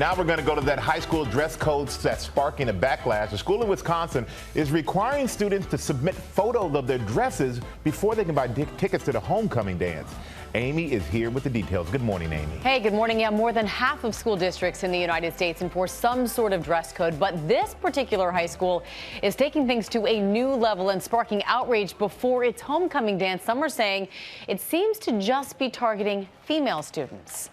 Now we're going to go to that high school dress code that's sparking a backlash. A school in Wisconsin is requiring students to submit photos of their dresses before they can buy tickets to the homecoming dance. Amy is here with the details. Good morning, Amy. Hey, good morning. Yeah, more than half of school districts in the United States enforce some sort of dress code, but this particular high school is taking things to a new level and sparking outrage before its homecoming dance. Some are saying it seems to just be targeting female students.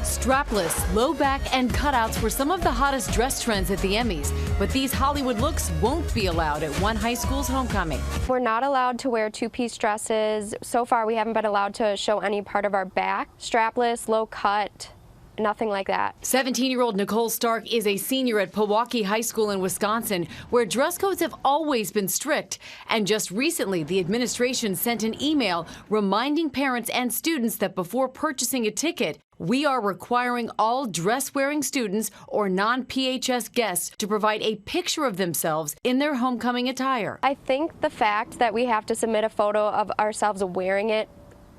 Strapless, low back, and cutouts were some of the hottest dress trends at the Emmys, but these Hollywood looks won't be allowed at one high school's homecoming. We're not allowed to wear two-piece dresses. So far, we haven't been allowed to show any part of our back. Strapless, low cut, nothing like that. 17-year-old Nicole Stark is a senior at Pewaukee High School in Wisconsin, where dress codes have always been strict. And just recently, the administration sent an email reminding parents and students that before purchasing a ticket, we are requiring all dress-wearing students or non-PHS guests to provide a picture of themselves in their homecoming attire. I think the fact that we have to submit a photo of ourselves wearing it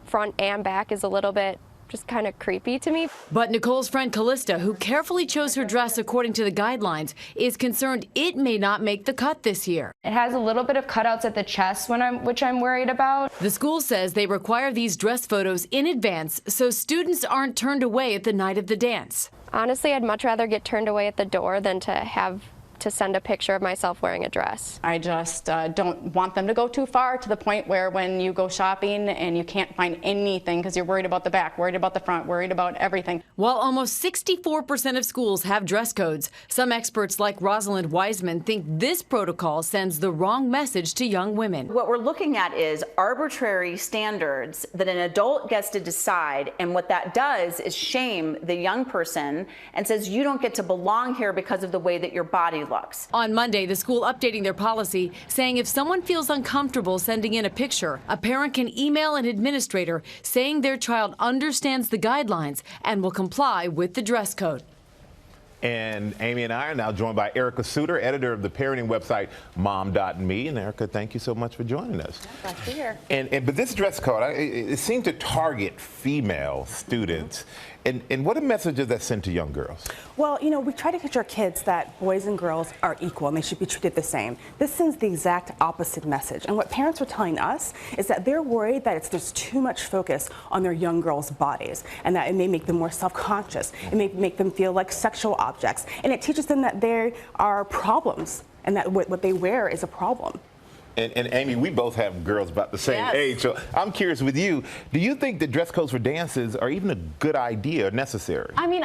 front and back is a little bit just kind of creepy to me. But Nicole's friend Callista, who carefully chose her dress according to the guidelines, is concerned it may not make the cut this year. It has a little bit of cutouts at the chest, which I'm worried about. The school says they require these dress photos in advance so students aren't turned away at the night of the dance. Honestly, I'd much rather get turned away at the door than to send a picture of myself wearing a dress. I just don't want them to go too far to the point where when you go shopping and you can't find anything because you're worried about the back, worried about the front, worried about everything. While almost 64% of schools have dress codes, some experts like Rosalind Wiseman think this protocol sends the wrong message to young women. What we're looking at is arbitrary standards that an adult gets to decide, and what that does is shame the young person and says you don't get to belong here because of the way that your body looks. On Monday, the school updating their policy, saying if someone feels uncomfortable sending in a picture, a parent can email an administrator saying their child understands the guidelines and will comply with the dress code. And Amy and I are now joined by Erica Suter, editor of the parenting website Mom.me. And Erica, thank you so much for joining us. Glad to be here. But this dress code, it seems to target female students. And what a message does that send to young girls? Well, you know, we try to teach our kids that boys and girls are equal and they should be treated the same. This sends the exact opposite message. And what parents are telling us is that they're worried that there's too much focus on their young girls' bodies and that it may make them more self-conscious. It may make them feel like sexual objects. And it teaches them that there are problems and that what they wear is a problem. And Amy, we both have girls about the same age, so I'm curious with you, do you think that dress codes for dances are even a good idea or necessary? I mean,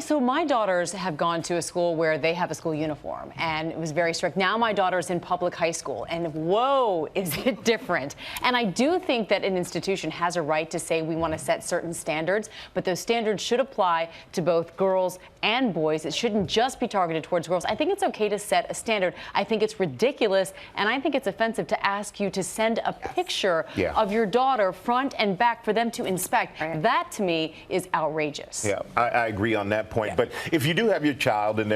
so my daughters have gone to a school where they have a school uniform, and it was very strict. Now my daughter's in public high school, and whoa, is it different. And I do think that an institution has a right to say we want to set certain standards, but those standards should apply to both girls and boys. It shouldn't just be targeted towards girls. I think it's okay to set a standard. I think it's ridiculous, and I think it's offensive to ask you to send a picture of your daughter front and back for them to inspect. That to me is outrageous. Yeah, I agree on that point. But if you do have your child and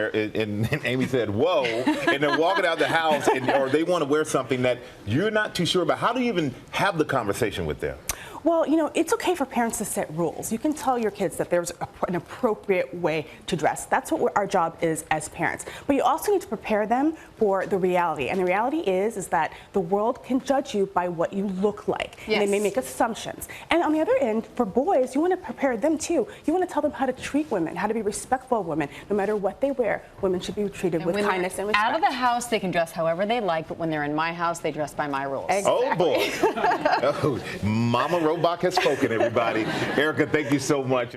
Amy said, whoa, and they're walking out the house or they want to wear something that you're not too sure about, how do you even have the conversation with them? Well, you know, it's okay for parents to set rules. You can tell your kids that there's an appropriate way to dress. That's what our job is as parents. But you also need to prepare them for the reality. And the reality is that the world can judge you by what you look like. And they may make assumptions. And on the other end, for boys, you want to prepare them too. You want to tell them how to treat women, how to be respectful of women. No matter what they wear, women should be treated with kindness and respect. Out of the house, they can dress however they like, but when they're in my house, they dress by my rules. Exactly. Oh, boy. Oh, Mama Robach has spoken, everybody. Erica, thank you so much.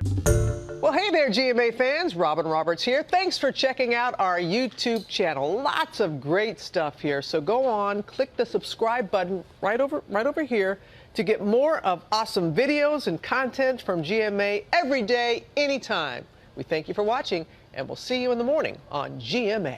Well, hey there, GMA fans. Robin Roberts here. Thanks for checking out our YouTube channel. Lots of great stuff here. So go on, click the subscribe button right over here to get more of awesome videos and content from GMA every day, anytime. We thank you for watching, and we'll see you in the morning on GMA.